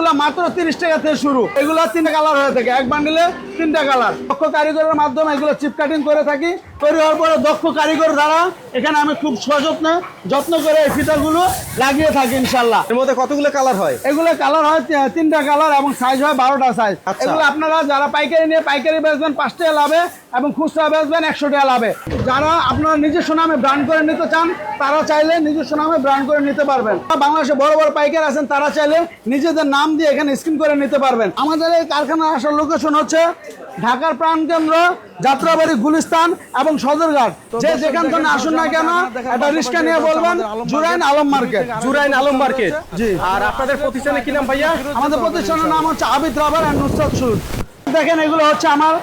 এগুলো মাত্র 30 টাকা থেকে শুরু। এগুলো 3টা কালার হয়ে থাকে, এক বান্ডিলে 3টা কালার। দক্ষ কারিগরের মাধ্যমে এগুলো চিপ কাটিং করে থাকি। তৈরি হওয়ার পরে দক্ষ কারিগর দ্বারা এখানে আমি খুব সযত্নে যত্ন করে এই ফিতাগুলো লাগিয়ে থাকি ইনশাল্লাহ। এর মধ্যে কতগুলো কালার হয়? এগুলো কালার হয় 3টা কালার এবং সাইজ হয় 12টা সাইজ। আচ্ছা। এগুলো আপনারা যারা পাইকারি নিয়ে পাইকারি বেচবেন 5 টাকা লাভে এবং খুচরা বেচবেন 100 টাকা লাভে। যারা আপনারা নিজস্ব নামে ব্র্যান্ড করে নিতে চান তারা চাইলে নিজস্ব নামে ব্র্যান্ড করে নিতে পারবেন। বাংলাদেশে বড় বড় পাইকার আছেন তারা চাইলে নিজেদের নাম দিয়ে এখানে স্ক্রিন করে নিতে পারবেন। আমাদের এই কারখানার আসার লোকেশন হচ্ছে ঢাকার প্রাণকেন্দ্র, যাত্রাবাড়ি, গুলিস্তান এবং সদরঘাট। যে যেখান থেকে আসুন না কেন একটা রিক্সা নিয়ে বলবেন জুরাইন আলম মার্কেট। জুরাইন আলম মার্কেট। জি। আর আপনাদের প্রতিষ্ঠানের কি নাম ভাইয়া? আমাদের প্রতিষ্ঠানের নাম হচ্ছে Abid rubber and Nusrat shoes. দেখেন এগুলো হচ্ছে আমার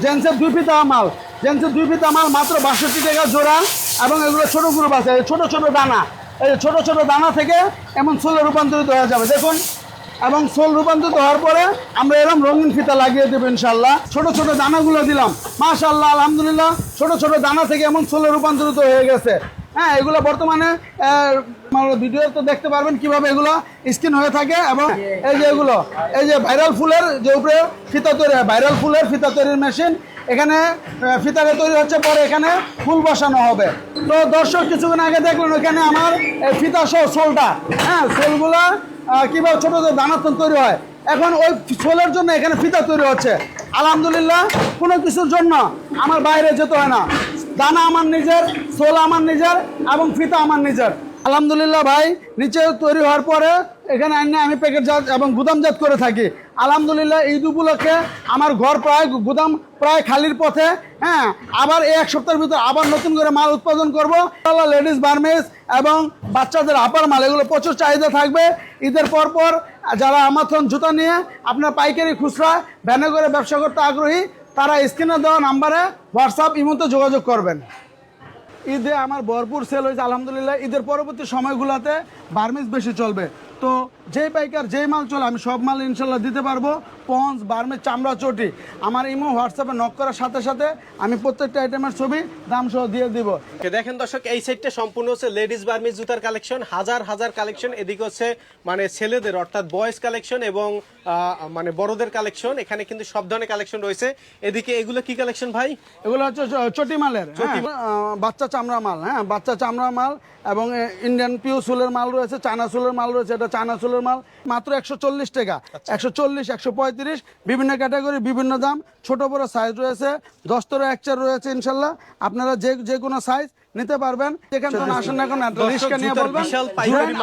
জেন্টসের 2 ফিতা মাল। জেন্টসের 2 ফিতা মাল মাত্র 62 টাকা জোড়া এবং এগুলো ছোট গ্রুপ আছে, ছোট ছোট দানা। এই ছোট ছোট দানা থেকে এমন সোলে রূপান্তরিত হয়ে যাবে দেখুন। এবং সোল রূপান্তরিত হওয়ার পরে আমরা এরকম রঙিন ফিতা লাগিয়ে দেবো ইনশাল্লাহ। ছোট ছোট দানাগুলো দিলাম, মাশাআল্লাহ আলহামদুলিল্লাহ ছোট ছোট দানা থেকে এমন সোলে রূপান্তরিত হয়ে গেছে। হ্যাঁ, এগুলো বর্তমানে ভিডিও তো দেখতে পারবেন কিভাবে এগুলো স্কিন হয়ে থাকে। এবং এই যে এগুলো এই যে ভাইরাল ফুলের যে উপরে ফিতা তৈরি হয়, ভাইরাল ফুলের ফিতা তৈরির মেশিন। এখানে ফিতাটা তৈরি হচ্ছে, পরে এখানে ফুল বসানো হবে। তো দর্শক কিছুক্ষণ আগে দেখলেন এখানে আমার ফিতা সহ সোলটা, হ্যাঁ সোলগুলা কিভাবে ছোট ছোট দানাতন তৈরি হয়। এখন ওই সোলের জন্য এখানে ফিতা তৈরি হচ্ছে। আলহামদুলিল্লাহ কোনো কিছুর জন্য আমার বাইরে যেতে হয় না। দানা আমার নিজের, সোল আমার নিজের এবং ফিতা আমার নিজের। আলহামদুলিল্লাহ ভাই, নিচে তৈরি হওয়ার পরে এখানে আমি প্যাকেটজাত এবং গুদামজাত করে থাকি। আলহামদুলিল্লাহ ঈদ উপলক্ষে আমার ঘর প্রায় গুদাম প্রায় খালির পথে। হ্যাঁ, আবার এই 1 সপ্তাহের ভিতরে আবার নতুন করে মাল উৎপাদন করবো। লেডিস গার্মেন্টস এবং বাচ্চাদের আপার মাল এগুলো প্রচুর চাহিদা থাকবে। ঈদের পর যারা আমাজন জুতা নিয়ে আপনার পাইকারি খুচরা ভ্যানে করে ব্যবসা করতে আগ্রহী তারা স্ক্রিনে দেওয়া নাম্বারে হোয়াটসঅ্যাপ ইমোতে যোগাযোগ করবেন। ঈদে আমার ভরপুর সেল হয়েছে আলহামদুলিল্লাহ। ঈদের পরবর্তী সময়গুলোতে বার্মিজ বেশি চলবে। তো যেই পাইকার যেই মাল চলে আমি সব মাল ইনশাল্লাহ দিতে পারবো। পঞ্চ, বার্মিজ, চামড়া, চটি আমার ইমো হোয়াটসঅ্যাপে নক করার সাথে সাথে আমি প্রত্যেকটা আইটেমের ছবি দাম সহ দিয়ে দিব। দেখেন দর্শক, এই সাইডটা সম্পূর্ণ হচ্ছে লেডিস বার্মিজ জুতার কালেকশন, হাজার হাজার কালেকশন। এদিকে হচ্ছে মানে ছেলেদের অর্থাৎ বয়েজ কালেকশন এবং মানে বড়দের কালেকশন। এখানে কিন্তু সব ধরনের কালেকশন রয়েছে। এদিকে এগুলো কি কালেকশন ভাই? এগুলো হচ্ছে চটি মালের, বাচ্চা চামড়া মাল। হ্যাঁ, বাচ্চা চামড়া মাল এবং ইন্ডিয়ান পিও সুলের মাল রয়েছে, চায়না সুলের মাল রয়েছে। এটা চায়না সুলের মাল মাত্র 140 টাকা। 140, 135 বিভিন্ন ক্যাটাগরি বিভিন্ন দাম। ছোট বড় সাইজ রয়েছে, 10 থেকে 1 রয়েছে ইনশাল্লাহ। আপনারা যে কোনো সাইজ নিতে পারবেন। যেখান থেকে আসেন না কেন রিস্কা নিয়ে বলবেন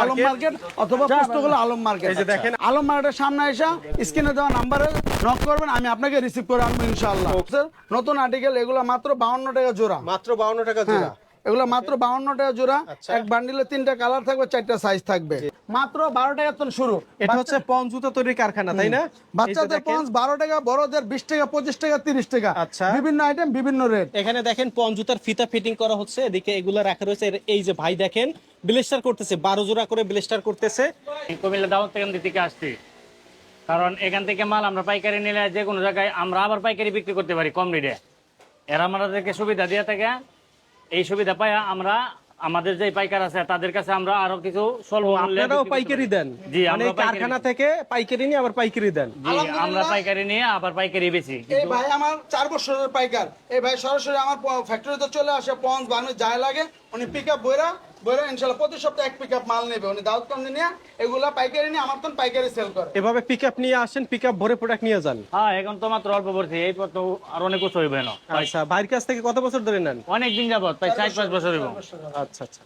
আলম মার্কেট অথবা পোস্টগুলো আলম মার্কেট। দেখেন আলম মার্কেটের সামনে এসে স্ক্রিনে দেওয়া নাম্বারে নক করবেন, আমি আপনাকে রিসিভ করে আনবো ইনশাআল্লাহ। নতুন আর্টিকেল এগুলো মাত্র 52 টাকা জোড়া। মাত্র 52 টাকা জোড়া। এগুলো মাত্র 52 টাকা জোড়া। এক বান্ডিলে 3টা কালার থাকবে, 4টা সাইজ থাকবে। মাত্র 12 টাকা থেকে শুরু। এটা হচ্ছে পঞ্চ জুতা তৈরির কারখানা, তাই না? বাচ্চাদের পঞ্চ 12 টাকা, বড়দের 20 টাকা, 25 টাকা, 30 টাকা। আচ্ছা, বিভিন্ন আইটেম বিভিন্ন রেট। এখানে দেখেন পঞ্চ জুতার ফিতা ফিটিং করা হচ্ছে। এদিকে এগুলো রাখা রয়েছে। এই যে ভাই দেখেন ব্লেস্টার করতেছে, 12 জোড়া করে ব্লেস্টার করতেছে। কুমিল্লা দাওয়াত থেকে আসছি, কারণ এখান থেকে মাল আমরা পাইকারি নিলে যে কোনো জায়গায় আমরা আবার পাইকারি বিক্রি করতে পারি কম রেটে। এরা আমাদেরকে সুবিধা দিয়ে থাকে। এই সুবিধা পাই আমরা আমাদের যে পাইকার আছে তাদের কাছে আমরা আরো কিছু স্বল্প মূল্যে পাইকারি দেন। জি, মানে কারখানা থেকে পাইকারি নিয়ে আবার পাইকারি দেন। জি, আমরা পাইকারি নিয়ে আবার পাইকারি বেচি। এই ভাই আমার 4 বছরের পাইকার। এই ভাই সরাসরি আমার ফ্যাক্টরিতে চলে আসে, পঞ্চ বার্মিজ যাই লাগে উনি পিকআপ বইরা ইনশাআল্লাহ প্রতি সপ্তাহে 1 পিকআপ মাল নেবে। উনি দাউদগঞ্জ নিয়ে এগুলা পাইকারি নিয়ে আমার তো পাইকারি সেল করে। এভাবে পিকআপ নিয়ে আসেন, পিকআপ ভরে প্রোডাক্ট নিয়ে যান। হ্যাঁ, এখন তো মাত্র অল্প পড়ছে, এই পর তো আর অনেক বছর হইবে না। আচ্ছা, ভাইয়ের কাছ থেকে কত বছর ধরে নেন? অনেক দিন যাবত, প্রায় 4-5 বছর হইব। আচ্ছা আচ্ছা।